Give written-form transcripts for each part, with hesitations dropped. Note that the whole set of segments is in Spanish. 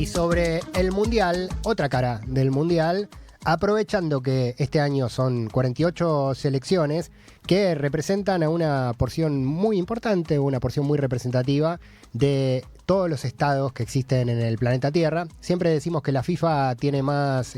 Y sobre el Mundial, otra cara del Mundial, aprovechando que este año son 48 selecciones que representan a una porción muy importante, una porción muy representativa de todos los estados que existen en el planeta Tierra. Siempre decimos que la FIFA tiene más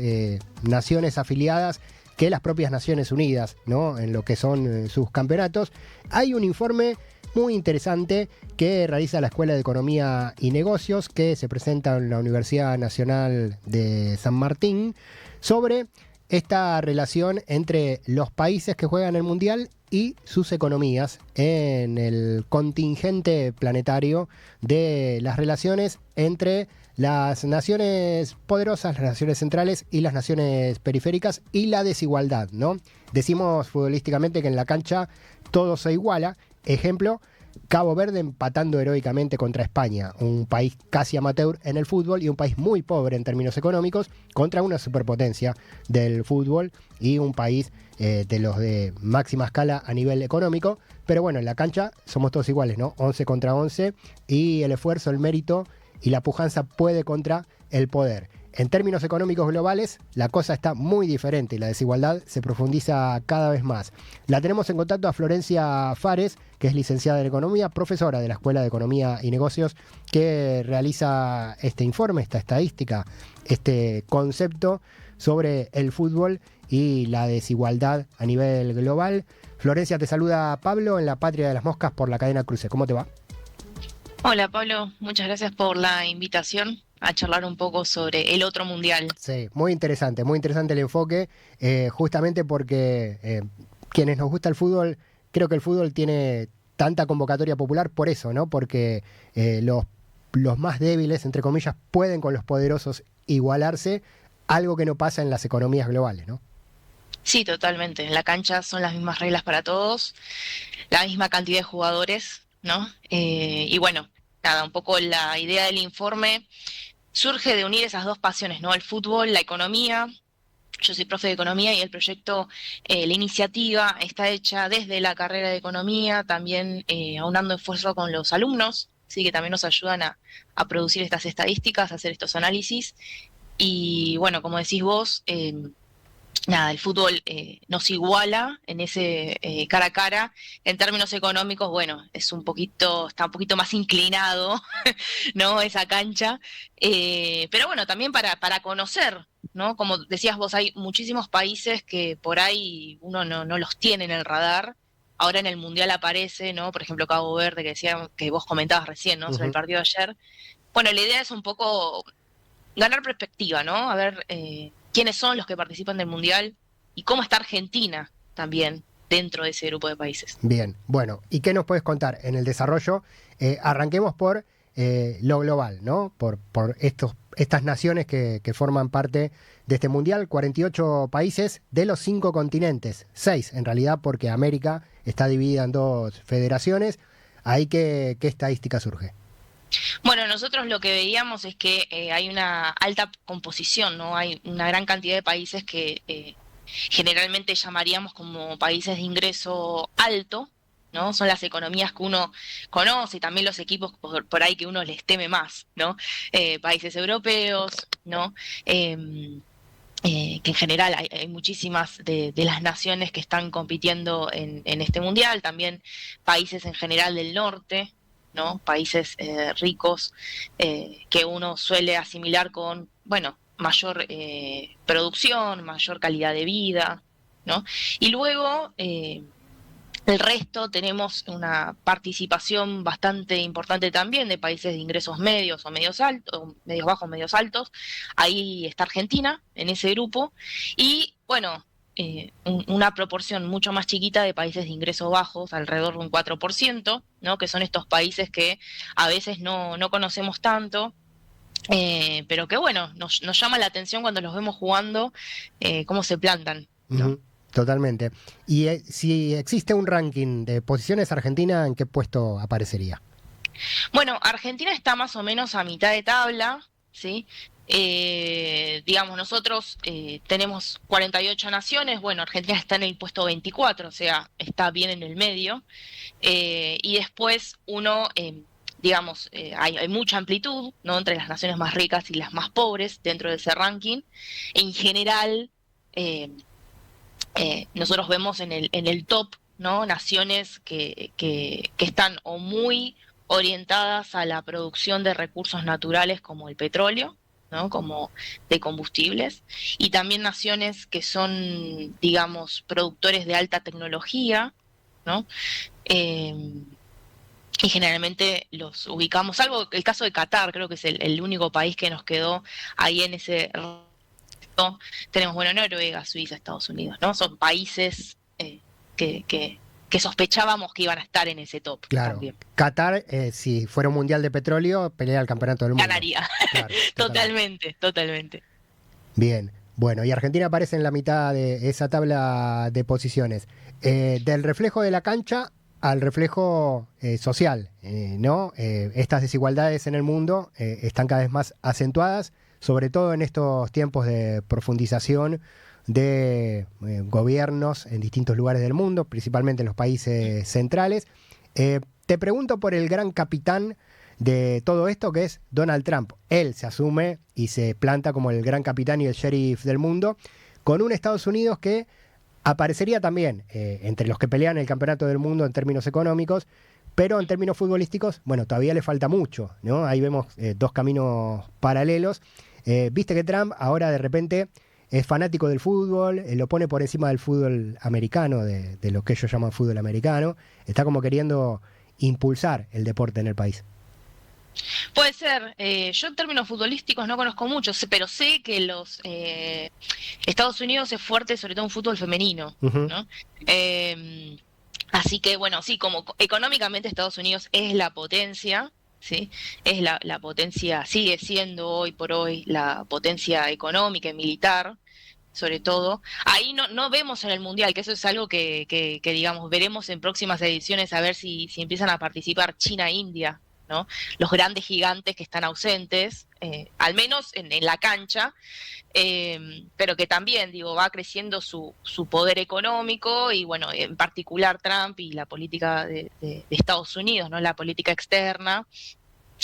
naciones afiliadas que las propias Naciones Unidas, ¿no? En lo que son sus campeonatos. Hay un informe muy interesante que realiza la Escuela de Economía y Negocios, que se presenta en la Universidad Nacional de San Martín, sobre esta relación entre los países que juegan el Mundial y sus economías en el contingente planetario de las relaciones entre las naciones poderosas, las naciones centrales y las naciones periféricas, y la desigualdad, ¿no? Decimos futbolísticamente que en la cancha todo se iguala. Ejemplo, Cabo Verde empatando heroicamente contra España, un país casi amateur en el fútbol y un país muy pobre en términos económicos, contra una superpotencia del fútbol y un país de los de máxima escala a nivel económico. Pero bueno, en la cancha somos todos iguales, ¿no? 11 contra 11, y el esfuerzo, el mérito y la pujanza puede contra el poder. En términos económicos globales, la cosa está muy diferente y la desigualdad se profundiza cada vez más. La tenemos en contacto a Florencia Fares, que es licenciada en Economía, profesora de la Escuela de Economía y Negocios, que realiza este informe, esta estadística, este concepto sobre el fútbol y la desigualdad a nivel global. Florencia, te saluda Pablo en la Patria de las Moscas por la cadena Cruce. ¿Cómo te va? Hola Pablo, muchas gracias por la invitación a charlar un poco sobre el otro mundial. Sí, muy interesante el enfoque, justamente porque quienes nos gusta el fútbol, creo que el fútbol tiene tanta convocatoria popular por eso, ¿no? Porque los más débiles, entre comillas, pueden con los poderosos igualarse, algo que no pasa en las economías globales, ¿no? Sí, totalmente. En la cancha son las mismas reglas para todos, la misma cantidad de jugadores, ¿no? Y bueno, nada, un poco la idea del informe surge de unir esas dos pasiones, ¿no? El fútbol, la economía. Yo soy profe de economía y el proyecto, la iniciativa está hecha desde la carrera de economía, también aunando esfuerzo con los alumnos, sí, que también nos ayudan a producir estas estadísticas, a hacer estos análisis. Y bueno, como decís vos, nada, el fútbol nos iguala en ese cara a cara. En términos económicos, bueno, está un poquito más inclinado, ¿no? Esa cancha. Pero bueno, también para conocer, ¿no? Como decías vos, hay muchísimos países que por ahí uno no los tiene en el radar. Ahora en el Mundial aparece, ¿no? Por ejemplo, Cabo Verde, que decía, que vos comentabas recién, ¿no? Sobre el Ujú. partido de ayer. Bueno, la idea es un poco ganar perspectiva, ¿no? A ver quiénes son los que participan del Mundial y cómo está Argentina también dentro de ese grupo de países. Bien, bueno, ¿y qué nos puedes contar en el desarrollo? Arranquemos por lo global, ¿no? Por estas naciones que forman parte de este mundial, 48 países de los 5 continentes, 6 en realidad, porque América está dividida en 2 federaciones. Ahí qué estadística surge. Bueno, nosotros lo que veíamos es que hay una alta composición, ¿no? Hay una gran cantidad de países que generalmente llamaríamos como países de ingreso alto, ¿no? Son las economías que uno conoce y también los equipos por ahí que uno les teme más, ¿no? Países europeos, ¿no? Que en general hay muchísimas de las naciones que están compitiendo en este mundial, también países en general del norte, ¿no? Países ricos que uno suele asimilar con, bueno, mayor producción, mayor calidad de vida, ¿no? Y luego el resto tenemos una participación bastante importante también de países de ingresos medios o medios altos, medios bajos, medios altos. Ahí está Argentina en ese grupo. Y bueno, una proporción mucho más chiquita de países de ingresos bajos, alrededor de un 4%, ¿no? Que son estos países que a veces no conocemos tanto. Pero que bueno, nos llama la atención cuando los vemos jugando, cómo se plantan, ¿no? Ujú, totalmente. Y si existe un ranking de posiciones, Argentina, ¿en qué puesto aparecería? Bueno, Argentina está más o menos a mitad de tabla, ¿sí? Digamos, nosotros tenemos 48 naciones, bueno, Argentina está en el puesto 24, o sea, está bien en el medio. Y después uno digamos, hay mucha amplitud, ¿no? Entre las naciones más ricas y las más pobres dentro de ese ranking. En general, eh, nosotros vemos en el top, ¿no? Naciones que están o muy orientadas a la producción de recursos naturales como el petróleo, ¿no? Como de combustibles, y también naciones que son, digamos, productores de alta tecnología, ¿no? Eh, y generalmente los ubicamos, salvo el caso de Qatar, creo que es el único país que nos quedó ahí en ese resto. Tenemos, bueno, Noruega, Suiza, Estados Unidos, ¿no? Son países que, que, que sospechábamos que iban a estar en ese top Claro. también. Qatar, si fuera un mundial de petróleo, pelea el campeonato del mundo. Ganaría. Claro, Totalmente, totalmente. Bien. Bueno, y Argentina aparece en la mitad de esa tabla de posiciones. Del reflejo de la cancha al reflejo social, ¿no? Estas desigualdades en el mundo están cada vez más acentuadas, sobre todo en estos tiempos de profundización de gobiernos en distintos lugares del mundo, principalmente en los países centrales. Te pregunto por el gran capitán de todo esto, que es Donald Trump. Él se asume y se planta como el gran capitán y el sheriff del mundo, con un Estados Unidos que aparecería también entre los que pelean el campeonato del mundo en términos económicos, pero en términos futbolísticos, bueno, todavía le falta mucho, ¿no? Ahí vemos dos caminos paralelos. Viste que Trump ahora de repente es fanático del fútbol, lo pone por encima del fútbol americano, de lo que ellos llaman fútbol americano. Está como queriendo impulsar el deporte en el país. Puede ser. Yo en términos futbolísticos no conozco mucho, pero sé que los Estados Unidos es fuerte, sobre todo en fútbol femenino, Uh-huh. ¿no? Así que, bueno, sí, como económicamente Estados Unidos es la potencia, ¿sí? Es la potencia, sigue siendo hoy por hoy la potencia económica y militar, sobre todo. Ahí no vemos en el Mundial, que eso es algo que digamos, veremos en próximas ediciones a ver si empiezan a participar China e India, ¿no? Los grandes gigantes que están ausentes, al menos en la cancha, pero que también, digo, va creciendo su poder económico y, bueno, en particular Trump y la política de Estados Unidos, ¿no? La política externa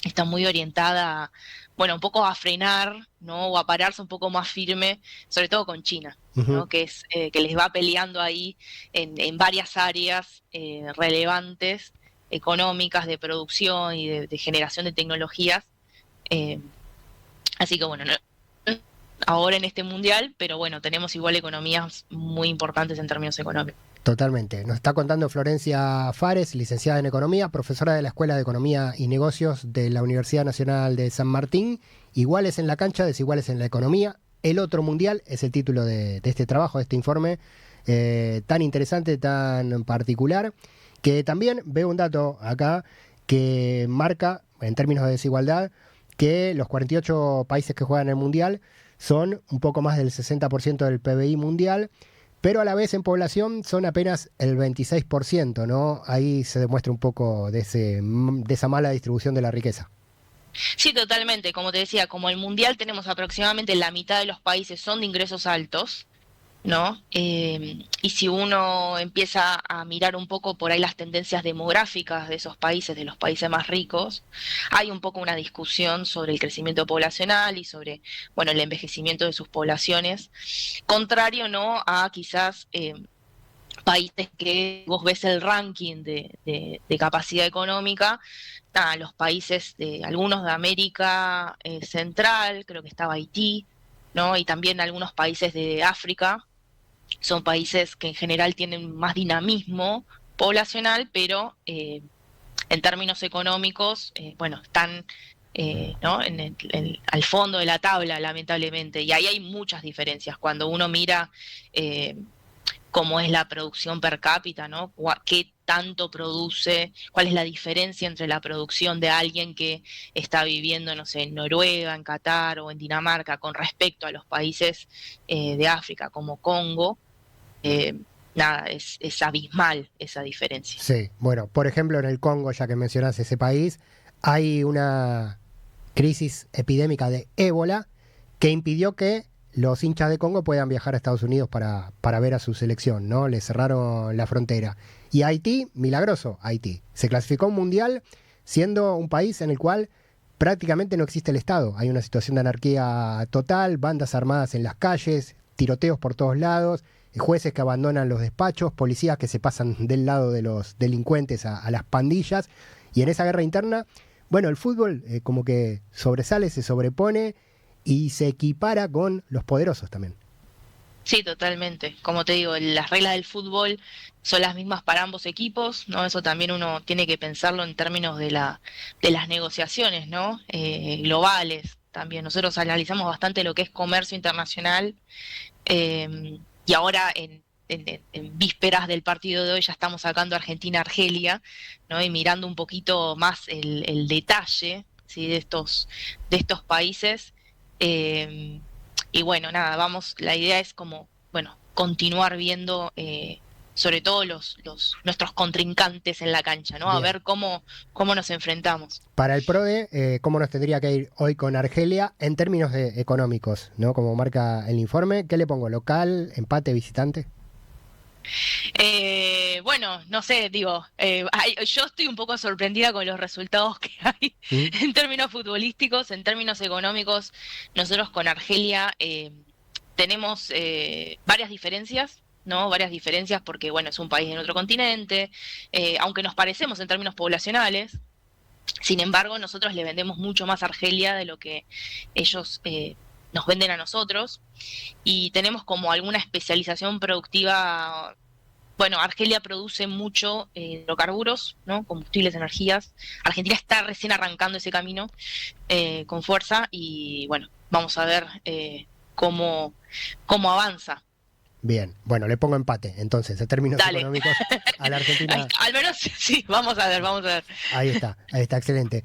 está muy orientada, bueno, un poco a frenar, ¿no? O a pararse un poco más firme, sobre todo con China, Uh-huh. ¿no? Que es que les va peleando ahí en varias áreas relevantes, económicas, de producción y de generación de tecnologías. Eh, Así que bueno, ahora en este mundial, pero bueno, tenemos igual economías muy importantes en términos económicos. Totalmente. Nos está contando Florencia Fares, licenciada en Economía, profesora de la Escuela de Economía y Negocios de la Universidad Nacional de San Martín. Iguales en la cancha, desiguales en la economía. El otro mundial es el título de este trabajo, de este informe tan interesante, tan particular, que también veo un dato acá que marca, en términos de desigualdad, que los 48 países que juegan el mundial son un poco más del 60% del PBI mundial, pero a la vez en población son apenas el 26%, ¿no? Ahí se demuestra un poco de esa mala distribución de la riqueza. Sí, totalmente. Como te decía, como el mundial tenemos aproximadamente la mitad de los países son de ingresos altos, ¿no? Y si uno empieza a mirar un poco por ahí las tendencias demográficas de esos países, de los países más ricos, hay un poco una discusión sobre el crecimiento poblacional y sobre, bueno, el envejecimiento de sus poblaciones, contrario, ¿no? A quizás países que vos ves el ranking de capacidad económica, los países de algunos de América Central, creo que estaba Haití, ¿no? Y también algunos países de África, son países que en general tienen más dinamismo poblacional, pero en términos económicos, bueno, están ¿no? Al fondo de la tabla, lamentablemente, y ahí hay muchas diferencias. Cuando uno mira cómo es la producción per cápita, ¿no? ¿Qué tanto produce? ¿Cuál es la diferencia entre la producción de alguien que está viviendo, no sé, en Noruega, en Qatar o en Dinamarca con respecto a los países de África como Congo? Nada, es abismal esa diferencia. Sí, bueno, por ejemplo, en el Congo, ya que mencionas ese país, hay una crisis epidémica de ébola que impidió que los hinchas de Congo puedan viajar a Estados Unidos para ver a su selección, ¿no? Le cerraron la frontera. Y Haití, milagroso, Haití. Se clasificó a un mundial siendo un país en el cual prácticamente no existe el Estado. Hay una situación de anarquía total, bandas armadas en las calles, tiroteos por todos lados, jueces que abandonan los despachos, policías que se pasan del lado de los delincuentes a las pandillas. Y en esa guerra interna, bueno, el fútbol como que sobresale, se sobrepone y se equipara con los poderosos también. Sí, totalmente. Como te digo, las reglas del fútbol son las mismas para ambos equipos, ¿no? Eso también uno tiene que pensarlo en términos de las negociaciones, ¿no? Globales también. Nosotros analizamos bastante lo que es comercio internacional, y ahora en vísperas del partido de hoy ya estamos sacando Argentina-Argelia, ¿no? Y mirando un poquito más el detalle, ¿sí? de estos países. Y bueno, nada, la idea es como, bueno, continuar viendo sobre todo nuestros contrincantes en la cancha, ¿no? A Bien. ver cómo nos enfrentamos. Para el PRODE, ¿cómo nos tendría que ir hoy con Argelia en términos económicos, ¿no? Como marca el informe, ¿qué le pongo? ¿Local, empate, visitante? Bueno, no sé, digo, yo estoy un poco sorprendida con los resultados que hay ¿Mm? en términos futbolísticos, en términos económicos. Nosotros con Argelia tenemos varias diferencias, ¿no? Varias diferencias porque, bueno, es un país en otro continente, aunque nos parecemos en términos poblacionales. Sin embargo, nosotros le vendemos mucho más a Argelia de lo que ellos nos venden a nosotros, y tenemos como alguna especialización productiva. Bueno, Argelia produce mucho hidrocarburos, ¿no? Combustibles, energías. Argentina está recién arrancando ese camino con fuerza, y bueno, vamos a ver cómo avanza. Bien, bueno, le pongo empate, entonces, en términos Dale. económicos, a la Argentina. Al menos sí, vamos a ver, vamos a ver. Ahí está, excelente.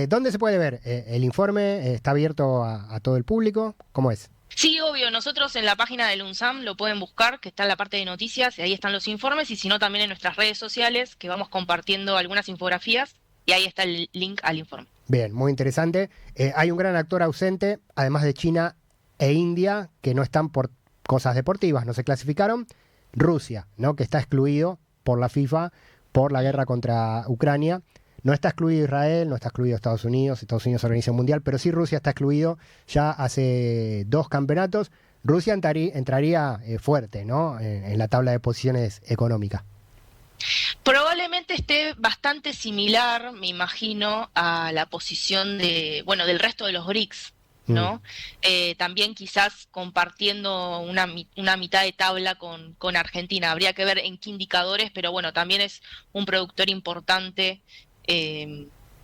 ¿Dónde se puede ver el informe? ¿Está abierto a todo el público? ¿Cómo es? Sí, obvio, nosotros en la página del UNSAM lo pueden buscar, que está en la parte de noticias, y ahí están los informes, y si no también en nuestras redes sociales, que vamos compartiendo algunas infografías, y ahí está el link al informe. Bien, muy interesante. Hay un gran actor ausente, además de China e India, que no están por cosas deportivas, no se clasificaron. Rusia, ¿no? Que está excluido por la FIFA por la guerra contra Ucrania. No está excluido Israel, no está excluido Estados Unidos organiza un mundial, pero sí Rusia está excluido ya hace 2 campeonatos. Rusia entraría fuerte, ¿no? En la tabla de posiciones económica. Probablemente esté bastante similar, me imagino, a la posición del resto de los BRICS, ¿no? También quizás compartiendo una mitad de tabla con Argentina. Habría que ver en qué indicadores, pero bueno, también es un productor importante,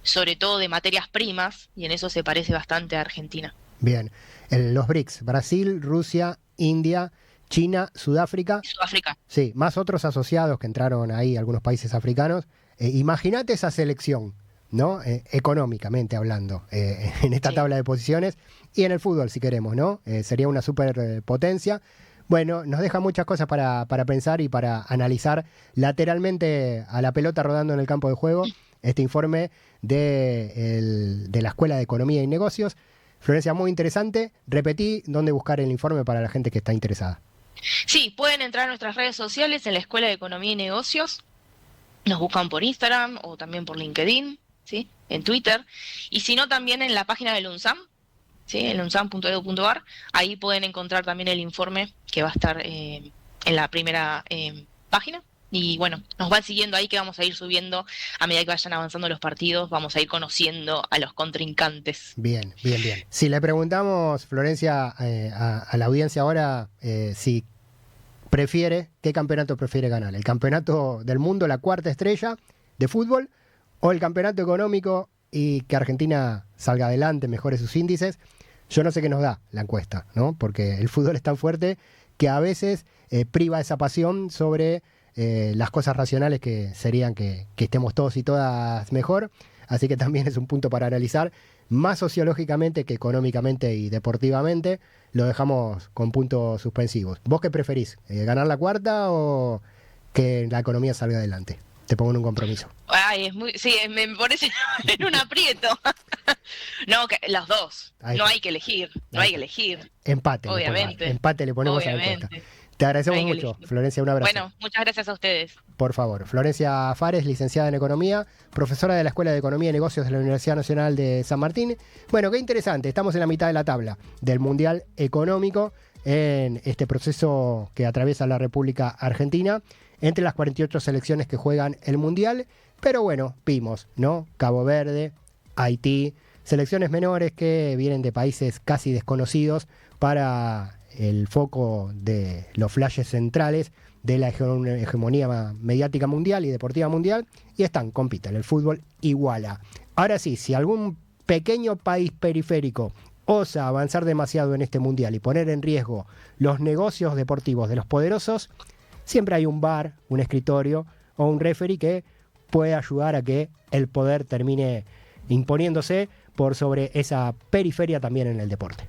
sobre todo de materias primas, y en eso se parece bastante a Argentina. Bien, los BRICS, Brasil, Rusia, India, China, Sudáfrica. Sudáfrica. Sí, más otros asociados que entraron ahí, algunos países africanos. Imagínate esa selección, ¿no? Económicamente hablando, en esta tabla de posiciones y en el fútbol, si queremos, ¿no? Sería una superpotencia. Bueno, nos deja muchas cosas para pensar y para analizar lateralmente a la pelota rodando en el campo de juego. Este informe de la Escuela de Economía y Negocios. Florencia, muy interesante. Repetí dónde buscar el informe para la gente que está interesada. Sí, pueden entrar a nuestras redes sociales en la Escuela de Economía y Negocios. Nos buscan por Instagram o también por LinkedIn, ¿sí? En Twitter. Y si no, también en la página del UNSAM, ¿sí? En unsam.edu.ar. Ahí pueden encontrar también el informe que va a estar en la primera página. Y bueno, nos van siguiendo ahí, que vamos a ir subiendo a medida que vayan avanzando los partidos. Vamos a ir conociendo a los contrincantes. Bien, bien, bien. Si le preguntamos, Florencia, a la audiencia ahora, si prefiere, ¿qué campeonato prefiere ganar? ¿El campeonato del mundo, la 4ª estrella de fútbol, o el campeonato económico y que Argentina salga adelante, mejore sus índices? Yo no sé qué nos da la encuesta, ¿no? Porque el fútbol es tan fuerte que a veces priva esa pasión sobre las cosas racionales, que serían que estemos todos y todas mejor. Así que también es un punto para analizar, más sociológicamente que económicamente y deportivamente. Lo dejamos con puntos suspensivos. ¿Vos qué preferís? ¿Ganar la 4ª o que la economía salga adelante? Te pongo en un compromiso. Ay, me parece en un aprieto. No, que los dos. No hay que elegir. No hay que elegir. Empate. Obviamente. Empate le ponemos a la Obviamente. encuesta. Te agradecemos Ahí mucho, elegí. Florencia, un abrazo. Bueno, muchas gracias a ustedes. Por favor. Florencia Fares, licenciada en Economía, profesora de la Escuela de Economía y Negocios de la Universidad Nacional de San Martín. Bueno, qué interesante, estamos en la mitad de la tabla del Mundial Económico en este proceso que atraviesa la República Argentina, entre las 48 selecciones que juegan el Mundial. Pero bueno, vimos, ¿no? Cabo Verde, Haití, selecciones menores que vienen de países casi desconocidos para el foco de los flashes centrales de la hegemonía mediática mundial y deportiva mundial, y compiten, el fútbol iguala. Ahora sí, si algún pequeño país periférico osa avanzar demasiado en este mundial y poner en riesgo los negocios deportivos de los poderosos, siempre hay un VAR, un escritorio o un referee que puede ayudar a que el poder termine imponiéndose por sobre esa periferia también en el deporte.